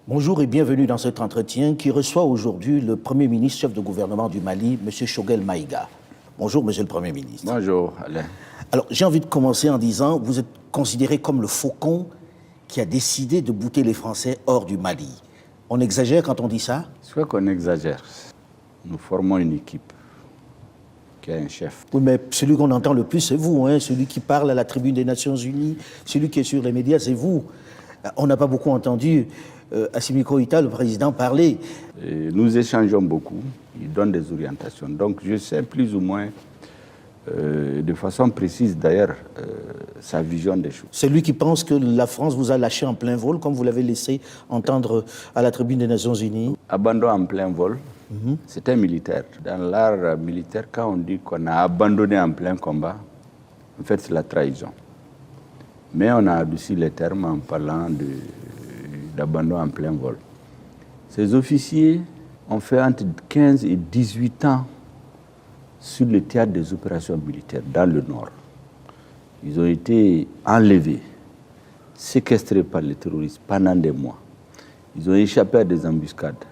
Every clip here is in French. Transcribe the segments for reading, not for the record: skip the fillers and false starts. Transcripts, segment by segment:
Bonjour et bienvenue dans cet entretien qui reçoit aujourd'hui le Premier ministre, chef de gouvernement du Mali, M. Choguel Maïga. Bonjour, Monsieur le Premier ministre. Bonjour, Alain. Alors, j'ai envie de commencer en disant, vous êtes considéré comme le faucon qui a décidé de bouter les Français hors du Mali. On exagère quand on dit ça? Soit qu'on exagère. Nous formons une équipe qui a un chef. Oui, mais celui qu'on entend le plus, c'est vous, hein? Celui qui parle à la tribune des Nations Unies, celui qui est sur les médias, c'est vous. On n'a pas beaucoup entendu Assimi Goïta, le président, parler. Et nous échangeons beaucoup, il donne des orientations. Donc je sais plus ou moins, de façon précise d'ailleurs, sa vision des choses. C'est lui qui pense que la France vous a lâché en plein vol, comme vous l'avez laissé entendre à la tribune des Nations Unies. Abandon en plein vol, c'est un militaire. Dans l'art militaire, quand on dit qu'on a abandonné en plein combat, en fait c'est la trahison. Mais on a adouci les termes en parlant d'abandon en plein vol. Ces officiers ont fait entre 15 et 18 ans sur le théâtre des opérations militaires dans le Nord. Ils ont été enlevés, séquestrés par les terroristes pendant des mois. Ils ont échappé à des embuscades.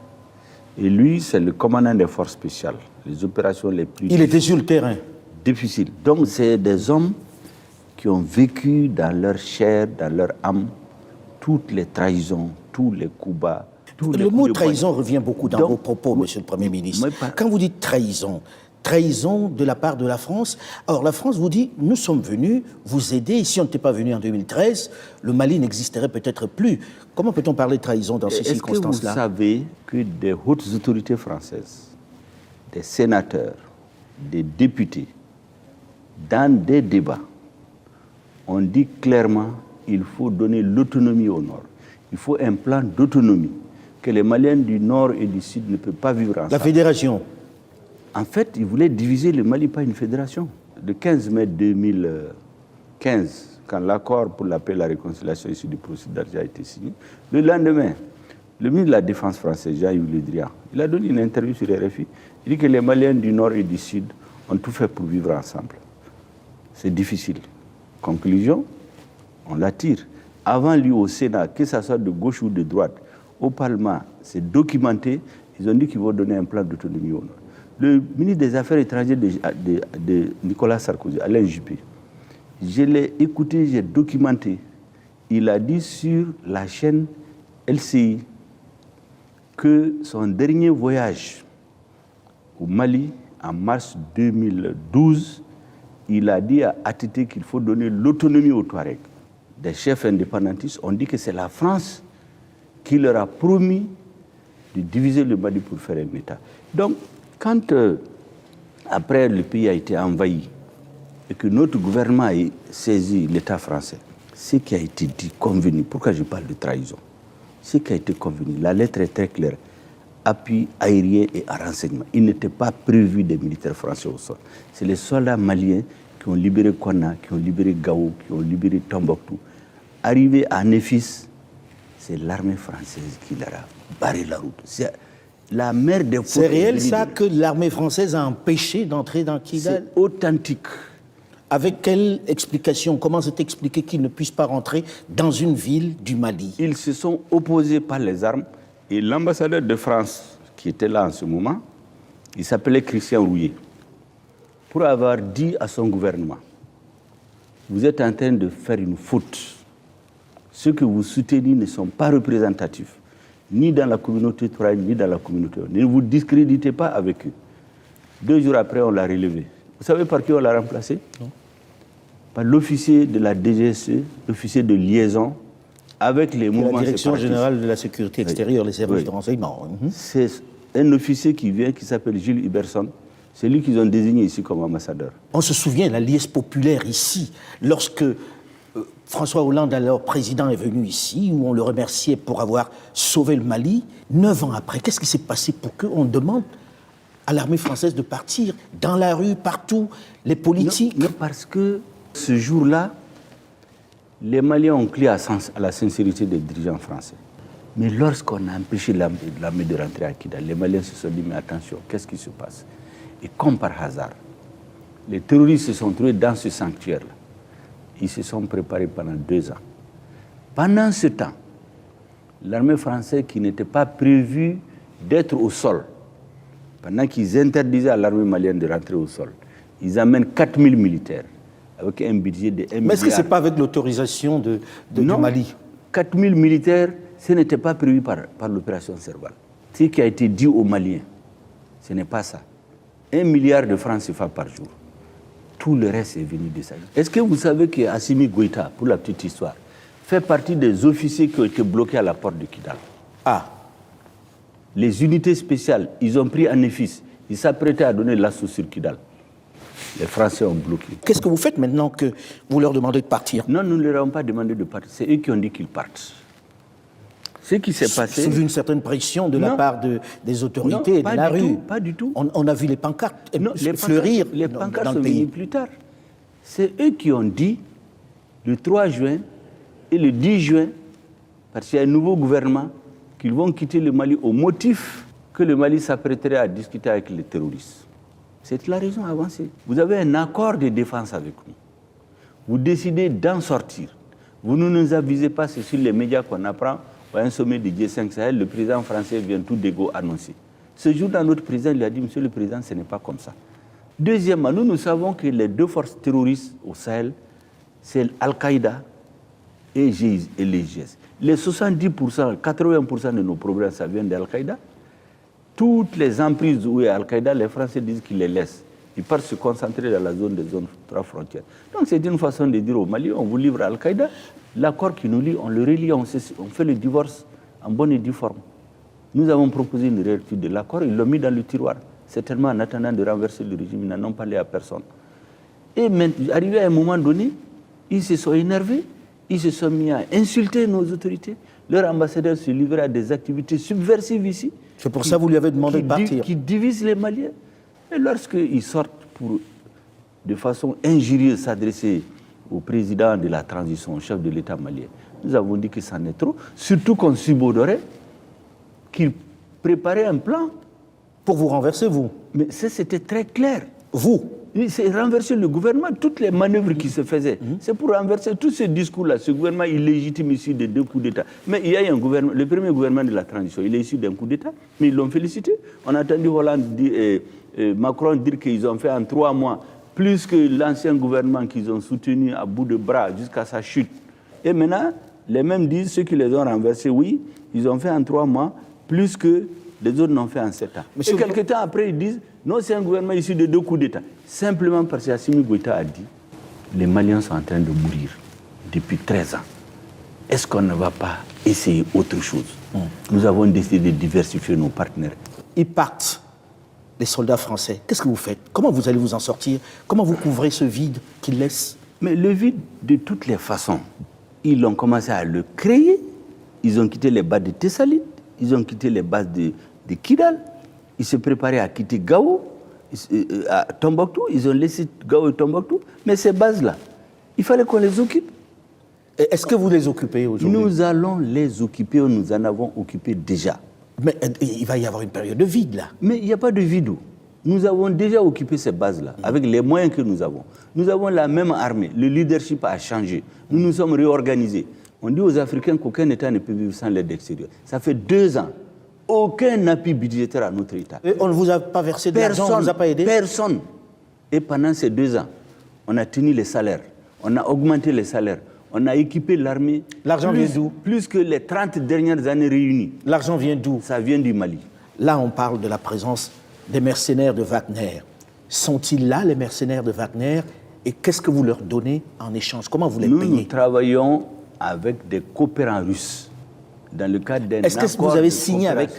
Et lui, c'est le commandant des forces spéciales, les opérations les plus... Il était sur le terrain. Difficiles. Donc c'est des hommes qui ont vécu dans leur chair, dans leur âme, toutes les trahisons, tous les coups bas. Le mot trahison revient beaucoup dans vos propos, Monsieur le Premier ministre. Quand vous dites trahison, trahison de la part de la France, alors la France vous dit, nous sommes venus vous aider, et si on n'était pas venu en 2013, le Mali n'existerait peut-être plus. Comment peut-on parler de trahison dans ces circonstances-là? Est-ce que vous savez que des hautes autorités françaises, des sénateurs, des députés, dans des débats, on dit clairement qu'il faut donner l'autonomie au Nord. Il faut un plan d'autonomie, que les Maliens du Nord et du Sud ne peuvent pas vivre ensemble. La fédération? En fait, ils voulaient diviser le Mali par une fédération. Le 15 mai 2015, quand l'accord pour la paix et la réconciliation issu du processus d'Alger a été signé, le lendemain, le ministre de la Défense français, Jean-Yves Le Drian, il a donné une interview sur RFI. Il dit que les Maliens du Nord et du Sud ont tout fait pour vivre ensemble. C'est difficile. Conclusion, on l'attire. Avant lui au Sénat, que ce soit de gauche ou de droite, au Parlement, c'est documenté, ils ont dit qu'ils vont donner un plan d'autonomie au Nord. Le ministre des Affaires étrangères de Nicolas Sarkozy, Alain Juppé, je l'ai écouté, j'ai documenté. Il a dit sur la chaîne LCI que son dernier voyage au Mali, en mars 2012, il a dit à ATT qu'il faut donner l'autonomie aux Touaregs. Des chefs indépendantistes ont dit que c'est la France qui leur a promis de diviser le Mali pour faire un État. Donc, quand après le pays a été envahi et que notre gouvernement a saisi l'État français, ce qui a été dit, convenu, pourquoi je parle de trahison? Ce qui a été convenu, la lettre est très claire, appui aérien et à renseignement. Il n'était pas prévu des militaires français au sol. C'est les soldats maliens qui ont libéré Konna, qui ont libéré Gao, qui ont libéré Tombouctou. Arrivé à Néfis, c'est l'armée française qui leur a barré la route. C'est la mer des... C'est réel ça que l'armée française a empêché d'entrer dans Kidal? C'est authentique. Avec quelle explication? Comment c'est expliqué qu'ils ne puissent pas rentrer dans une ville du Mali? Ils se sont opposés par les armes et l'ambassadeur de France qui était là en ce moment, il s'appelait Christian Rouillet, pour avoir dit à son gouvernement, vous êtes en train de faire une faute. Ceux que vous soutenez ne sont pas représentatifs, ni dans la communauté touareg, ni dans la communauté. Ne vous discréditez pas avec eux. 2 jours après, on l'a relevé. Vous savez par qui on l'a remplacé? Non. Par l'officier de la DGSE, l'officier de liaison, avec les mouvements séparatistes. La Direction générale de la sécurité extérieure, les services de renseignement. C'est un officier qui vient, qui s'appelle Gilles Huberson. C'est lui qu'ils ont désigné ici comme ambassadeur. On se souvient, la liesse populaire ici, lorsque François Hollande, alors président, est venu ici, où on le remerciait pour avoir sauvé le Mali. 9 ans après, qu'est-ce qui s'est passé pour qu'on demande à l'armée française de partir dans la rue, partout, les politiques? Non, parce que ce jour-là, les Maliens ont crié à la sincérité des dirigeants français. Mais lorsqu'on a empêché l'armée de rentrer à Kidal, les Maliens se sont dit, mais attention, qu'est-ce qui se passe? Et comme par hasard, les terroristes se sont trouvés dans ce sanctuaire-là. Ils se sont préparés pendant 2 ans. Pendant ce temps, l'armée française qui n'était pas prévue d'être au sol. Pendant qu'ils interdisaient à l'armée malienne de rentrer au sol, ils amènent 4000 militaires avec un budget de 1 milliard. Mais est-ce que ce n'est pas avec l'autorisation du Mali? 4000 militaires, ce n'était pas prévu par l'opération Serval. Ce qui a été dit aux Maliens, ce n'est pas ça. 1 milliard de francs CFA par jour. Tout le reste est venu de ça. Est-ce que vous savez qu'Assimi Goïta, pour la petite histoire, fait partie des officiers qui ont été bloqués à la porte de Kidal? Ah. Les unités spéciales, ils ont pris un EFIS. Ils s'apprêtaient à donner l'assaut sur Kidal. Les Français ont bloqué. Qu'est-ce que vous faites maintenant que vous leur demandez de partir? Non, nous ne leur avons pas demandé de partir. C'est eux qui ont dit qu'ils partent. Ce qui s'est passé... Sous une certaine pression de la part des autorités et de la rue. Pas du tout. On a vu les pancartes fleurir les pancartes dans sont le pays. venues plus tard. C'est eux qui ont dit, le 3 juin et le 10 juin, parce qu'il y a un nouveau gouvernement, qu'ils vont quitter le Mali au motif que le Mali s'apprêterait à discuter avec les terroristes. C'est la raison avancée. Vous avez un accord de défense avec nous. Vous décidez d'en sortir. Vous ne nous avisez pas, c'est sur les médias qu'on apprend. À un sommet du G5 Sahel, le président français vient tout d'égo annoncer. Ce jour-là, notre président lui a dit, Monsieur le Président, ce n'est pas comme ça. Deuxièmement, nous savons que les deux forces terroristes au Sahel, c'est Al-Qaïda et les GIS. Les 70%, 80% de nos problèmes, ça vient d'Al-Qaïda. Toutes les emprises où il y a Al-Qaïda, les Français disent qu'ils les laissent. Ils partent se concentrer dans la zone des zones 3 frontières. Donc c'est une façon de dire au Mali, on vous livre à Al-Qaïda. L'accord qui nous lie, on le relie, on fait le divorce en bonne et due forme. Nous avons proposé une réécriture de l'accord, ils l'ont mis dans le tiroir. Certainement en attendant de renverser le régime, ils n'en ont parlé à personne. Et maintenant, arrivé à un moment donné, ils se sont énervés, ils se sont mis à insulter nos autorités. Leur ambassadeur se livrait à des activités subversives ici. C'est pour ça que vous lui avez demandé de partir. Qui divisent les Maliens. Et lorsqu'ils sortent pour, de façon injurieuse, s'adresser au président de la transition, au chef de l'État malien, nous avons dit que c'en est trop, surtout qu'on subodorait qu'il préparait un plan. Pour vous renverser, vous? Mais ça, c'était très clair. Vous? C'est renverser le gouvernement, toutes les manœuvres qui se faisaient. C'est pour renverser tous ces discours-là, ce gouvernement illégitime issu de 2 coups d'État. Mais il y a eu un gouvernement, le premier gouvernement de la transition, il est issu d'un coup d'État, mais ils l'ont félicité. On a entendu Hollande Macron dire qu'ils ont fait en 3 mois plus que l'ancien gouvernement qu'ils ont soutenu à bout de bras jusqu'à sa chute. Et maintenant, les mêmes disent, ceux qui les ont renversés, oui, ils ont fait en 3 mois plus que les autres n'ont fait en 7 ans. Et quelques temps après, ils disent, non, c'est un gouvernement issu de 2 coups d'État. Simplement parce qu'Assimi Goïta a dit, les Maliens sont en train de mourir depuis 13 ans. Est-ce qu'on ne va pas essayer autre chose? Nous avons décidé de diversifier nos partenaires. Ils partent, les soldats français. Qu'est-ce que vous faites? Comment vous allez vous en sortir? Comment vous couvrez ce vide qu'ils laissent? Mais le vide, de toutes les façons, ils ont commencé à le créer. Ils ont quitté les bases de Tessalit, ils ont quitté les bases de Kidal, ils se préparaient à quitter Gao, à Tombouctou, ils ont laissé Gao et Tombouctou. Mais ces bases-là, il fallait qu'on les occupe. Est-ce que vous les occupez aujourd'hui? Nous allons les occuper, nous en avons occupé déjà. Mais il va y avoir une période de vide, là. Mais il n'y a pas de vide. Nous avons déjà occupé ces bases-là, avec les moyens que nous avons. Nous avons la même armée, le leadership a changé. Nous nous sommes réorganisés. On dit aux Africains qu'aucun État ne peut vivre sans l'aide extérieure. Ça fait 2 ans. Aucun appui budgétaire à notre État. Et on ne vous a pas versé de l'argent, on ne vous a pas aidé? Personne. Et pendant ces 2 ans, on a tenu les salaires, on a augmenté les salaires, on a équipé l'armée. L'argent vient d'où? Plus que les 30 dernières années réunies. L'argent vient d'où? Ça vient du Mali. Là, on parle de la présence des mercenaires de Wagner. Sont-ils là, les mercenaires de Wagner? Et qu'est-ce que vous leur donnez en échange? Comment vous les payez? Nous travaillons avec des coopérants russes. Dans le cadre d'un accord. Est-ce que vous avez signé avec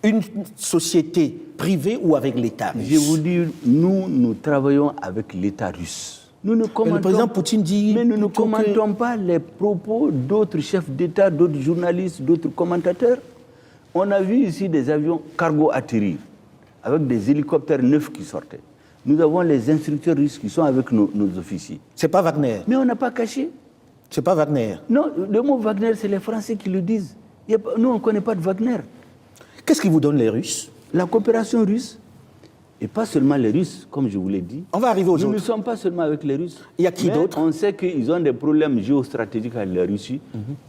une société privée ou avec l'État russe? Je vous dis, nous travaillons avec l'État russe. Nous ne commentons, le président Poutine dit... Mais nous ne commentons pas les propos d'autres chefs d'État, d'autres journalistes, d'autres commentateurs. On a vu ici des avions cargo atterrir, avec des hélicoptères neufs qui sortaient. Nous avons les instructeurs russes qui sont avec nos officiers. C'est pas Wagner? Mais on n'a pas caché. C'est pas Wagner? Non, le mot Wagner, c'est les Français qui le disent. Nous, on ne connaît pas de Wagner. Qu'est-ce qui vous donne les Russes? La coopération russe. Et pas seulement les Russes, comme je vous l'ai dit. On va arriver aux Nous autres. ne sommes pas seulement avec les Russes. Il y a qui d'autre? On sait qu'ils ont des problèmes géostratégiques avec la Russie.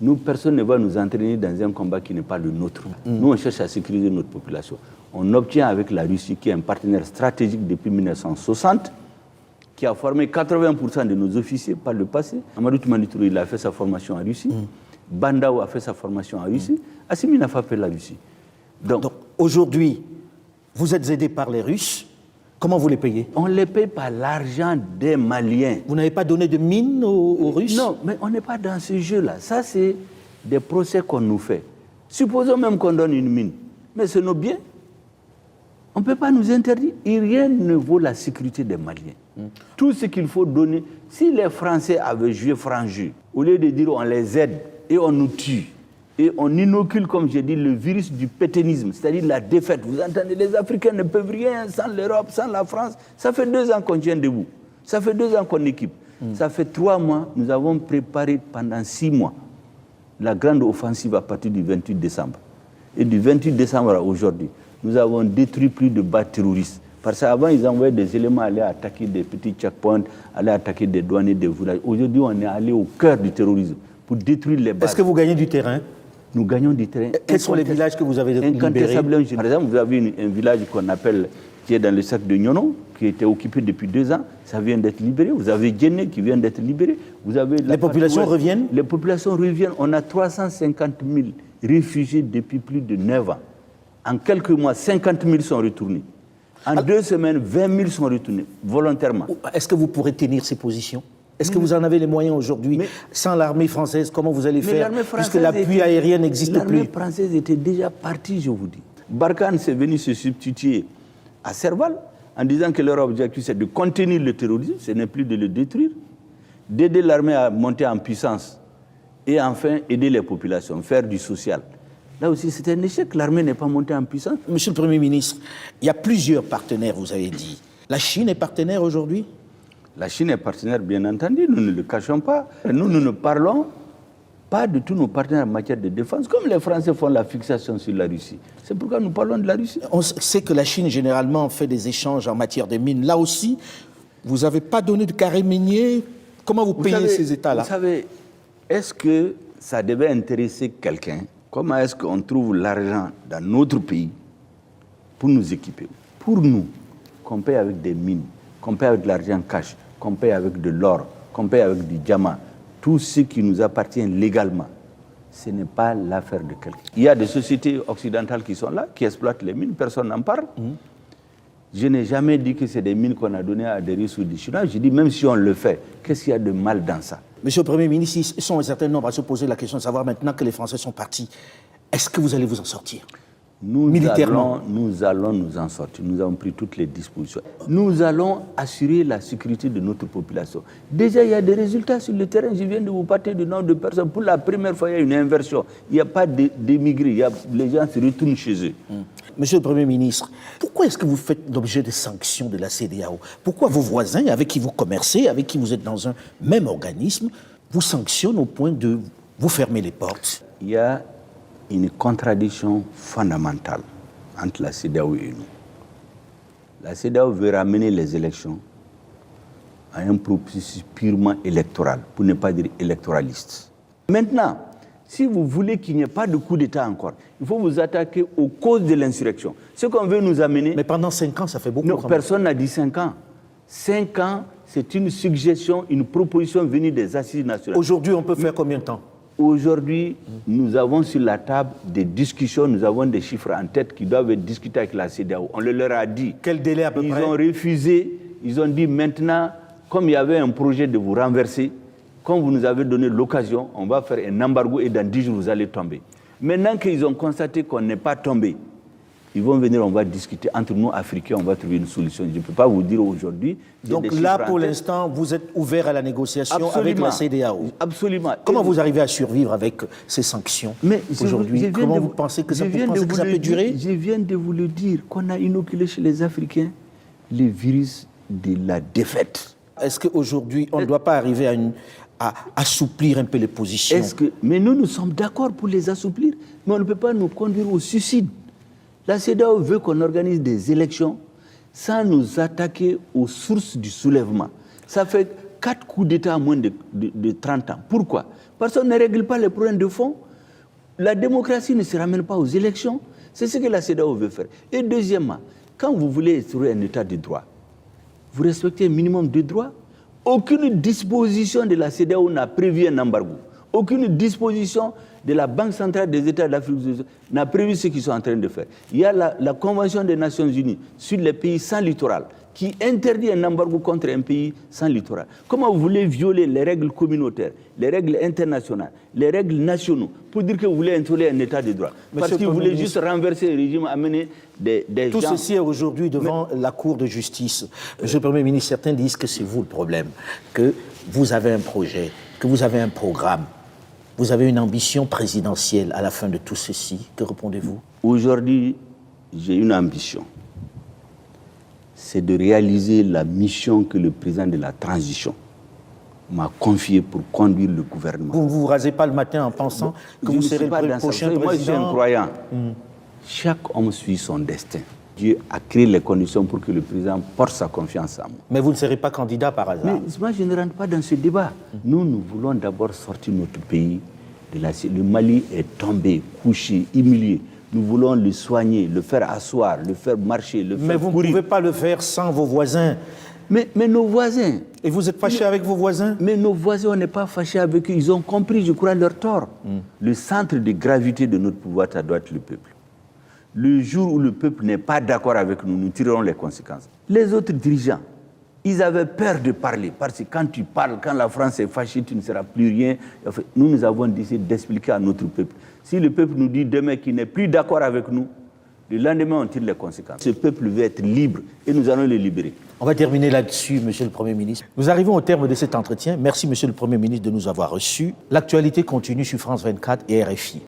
Nous, personne ne va nous entraîner dans un combat qui n'est pas le nôtre. Nous, on cherche à sécuriser notre population. On obtient avec la Russie, qui est un partenaire stratégique depuis 1960, qui a formé 80% de nos officiers par le passé. Amadou Toumani Touré, il a fait sa formation en Russie. Bandao a fait sa formation en Russie. Assimi n'a pas fait la Russie. Donc aujourd'hui, vous êtes aidés par les Russes. Comment vous les payez? On les paye par l'argent des Maliens. Vous n'avez pas donné de mines aux Russes? Non, mais on n'est pas dans ce jeu-là. Ça, c'est des procès qu'on nous fait. Supposons même qu'on donne une mine. Mais c'est nos biens. On ne peut pas nous interdire. Et rien ne vaut la sécurité des Maliens. Tout ce qu'il faut donner, si les Français avaient joué franc jeu, au lieu de dire on les aide et on nous tue, et on inocule, comme j'ai dit, le virus du pétainisme, c'est-à-dire la défaite. Vous entendez, les Africains ne peuvent rien sans l'Europe, sans la France. Ça fait 2 ans qu'on tient debout. Ça fait 2 ans qu'on équipe. Ça fait 3 mois, nous avons préparé pendant 6 mois la grande offensive à partir du 28 décembre. Et du 28 décembre à aujourd'hui, nous avons détruit plus de bases terroristes. Parce qu'avant, ils envoyaient des éléments aller attaquer des petits checkpoints, aller attaquer des douaniers, des villages. Aujourd'hui, on est allé au cœur du terrorisme pour détruire les bases. Est-ce que vous gagnez du terrain? Nous gagnons du terrain. Quels sont les villages que vous avez libérés? Par exemple, vous avez un village qu'on appelle, qui est dans le cercle de Nyono, qui était occupé depuis 2 ans. Ça vient d'être libéré. Vous avez Djenné qui vient d'être libéré. Vous avez les populations reviennent? Les populations reviennent. On a 350 000 réfugiés depuis plus de 9 ans. En quelques mois, 50 000 sont retournés. En 2 semaines, 20 000 sont retournés, volontairement. Est-ce que vous pourrez tenir ces positions? Est-ce que vous en avez les moyens aujourd'hui? Sans l'armée française, comment vous allez faire? Puisque l'appui aérien n'existe plus. L'armée française était déjà partie, je vous dis. Barkhane s'est venu se substituer à Serval en disant que leur objectif, c'est de contenir le terrorisme, ce n'est plus de le détruire, d'aider l'armée à monter en puissance et enfin aider les populations, faire du social. Là aussi, c'est un échec. L'armée n'est pas montée en puissance. Monsieur le Premier ministre, il y a plusieurs partenaires, vous avez dit. La Chine est partenaire aujourd'hui? La Chine est partenaire, bien entendu, nous ne le cachons pas. Nous ne parlons pas de tous nos partenaires en matière de défense, comme les Français font la fixation sur la Russie. C'est pourquoi nous parlons de la Russie. On sait que la Chine, généralement, fait des échanges en matière de mines. Là aussi, vous n'avez pas donné de carré minier. Comment vous payez ces États-là? Vous savez, est-ce que ça devait intéresser quelqu'un? Comment est-ce qu'on trouve l'argent dans notre pays pour nous équiper? Pour nous, qu'on paye avec des mines, qu'on paye avec de l'argent cash, qu'on paye avec de l'or, qu'on paye avec du diamant, tout ce qui nous appartient légalement, ce n'est pas l'affaire de quelqu'un. Il y a des sociétés occidentales qui sont là, qui exploitent les mines, personne n'en parle. Je n'ai jamais dit que c'est des mines qu'on a données à des Russes ou des Chinois. Je dis, même si on le fait, qu'est-ce qu'il y a de mal dans ça? Monsieur le Premier ministre, ils sont un certain nombre à se poser la question de savoir maintenant que les Français sont partis, est-ce que vous allez vous en sortir? Militairement. Nous allons nous en sortir. Nous avons pris toutes les dispositions. Nous allons assurer la sécurité de notre population. Déjà, il y a des résultats sur le terrain. Je viens de vous parler du nombre de personnes. Pour la première fois, il y a une inversion. Il n'y a pas d'émigrés. Les gens se retournent chez eux. Monsieur le Premier ministre, pourquoi est-ce que vous faites l'objet de sanctions de la CEDEAO? Pourquoi vos voisins, avec qui vous commercez, avec qui vous êtes dans un même organisme, vous sanctionnent au point de vous fermer les portes? Il y a une contradiction fondamentale entre la CEDEAO et nous. La CEDEAO veut ramener les élections à un processus purement électoral, pour ne pas dire électoraliste. Maintenant, si vous voulez qu'il n'y ait pas de coup d'État encore, il faut vous attaquer aux causes de l'insurrection. Ce qu'on veut nous amener... Mais pendant 5 ans, ça fait beaucoup. Non, personne n'a dit 5 ans. 5 ans, c'est une suggestion, une proposition venue des assises nationales. Aujourd'hui, on peut faire combien de temps? Aujourd'hui, nous avons sur la table des discussions, nous avons des chiffres en tête qui doivent être discutés avec la CEDEAO. On le leur a dit. Quel délai à peu près? Ils ont refusé, ils ont dit maintenant, comme il y avait un projet de vous renverser, comme vous nous avez donné l'occasion, on va faire un embargo et dans 10 jours, vous allez tomber. Maintenant qu'ils ont constaté qu'on n'est pas tombé, ils vont venir, on va discuter entre nous, Africains, on va trouver une solution. Je ne peux pas vous dire aujourd'hui. Donc là, pour l'instant, vous êtes ouvert à la négociation avec la CEDEAO. Absolument. Comment vous arrivez à survivre avec ces sanctions aujourd'hui? Comment vous pensez que ça peut durer? Je viens de vous le dire, qu'on a inoculé chez les Africains le virus de la défaite. Est-ce qu'aujourd'hui, on ne doit pas arriver à assouplir un peu les positions? Mais nous sommes d'accord pour les assouplir, mais on ne peut pas nous conduire au suicide. La CEDEAO veut qu'on organise des élections sans nous attaquer aux sources du soulèvement. Ça fait 4 coups d'État en moins de 30 ans. Pourquoi? Parce qu'on ne règle pas les problèmes de fond. La démocratie ne se ramène pas aux élections. C'est ce que la CEDEAO veut faire. Et deuxièmement, quand vous voulez instaurer un état de droit, vous respectez un minimum de droits. Aucune disposition de la CEDEAO n'a prévu un embargo. Aucune disposition de la Banque centrale des États d'Afrique du Sud n'a prévu ce qu'ils sont en train de faire. Il y a la Convention des Nations Unies sur les pays sans littoral qui interdit un embargo contre un pays sans littoral. Comment vous voulez violer les règles communautaires, les règles internationales, les règles nationales pour dire que vous voulez instaurer un état de droit? Parce que vous voulez juste renverser le régime, amener des Tout gens... Tout ceci est aujourd'hui devant la Cour de justice. Monsieur le Premier ministre, certains disent que c'est vous le problème, que vous avez un projet, que vous avez un programme, vous avez une ambition présidentielle à la fin de tout ceci. Que répondez-vous? Aujourd'hui, j'ai une ambition. C'est de réaliser la mission que le président de la transition m'a confiée pour conduire le gouvernement. Vous ne vous rasez pas le matin en pensant que vous serez le prochain président? Moi, je suis un croyant. Chaque homme suit son destin. Dieu a créé les conditions pour que le président porte sa confiance en moi. Mais vous ne serez pas candidat par hasard? Mais moi, je ne rentre pas dans ce débat. Nous voulons d'abord sortir notre pays de la... Le Mali est tombé, couché, humilié. Nous voulons le soigner, le faire asseoir, le faire marcher, le faire Mais vous ne pouvez pas le faire sans vos voisins. Mais nos voisins... Et vous êtes fâché avec vos voisins? Mais nos voisins, on n'est pas fâché avec eux. Ils ont compris, je crois, leur tort. Le centre de gravité de notre pouvoir, ça doit être le peuple. Le jour où le peuple n'est pas d'accord avec nous, nous tirerons les conséquences. Les autres dirigeants, ils avaient peur de parler, parce que quand tu parles, quand la France est fâchée, tu ne seras plus rien. Nous avons décidé d'expliquer à notre peuple. Si le peuple nous dit demain qu'il n'est plus d'accord avec nous, le lendemain, on tire les conséquences. Ce peuple veut être libre et nous allons le libérer. On va terminer là-dessus, Monsieur le Premier ministre. Nous arrivons au terme de cet entretien. Merci, Monsieur le Premier ministre, de nous avoir reçus. L'actualité continue sur France 24 et RFI.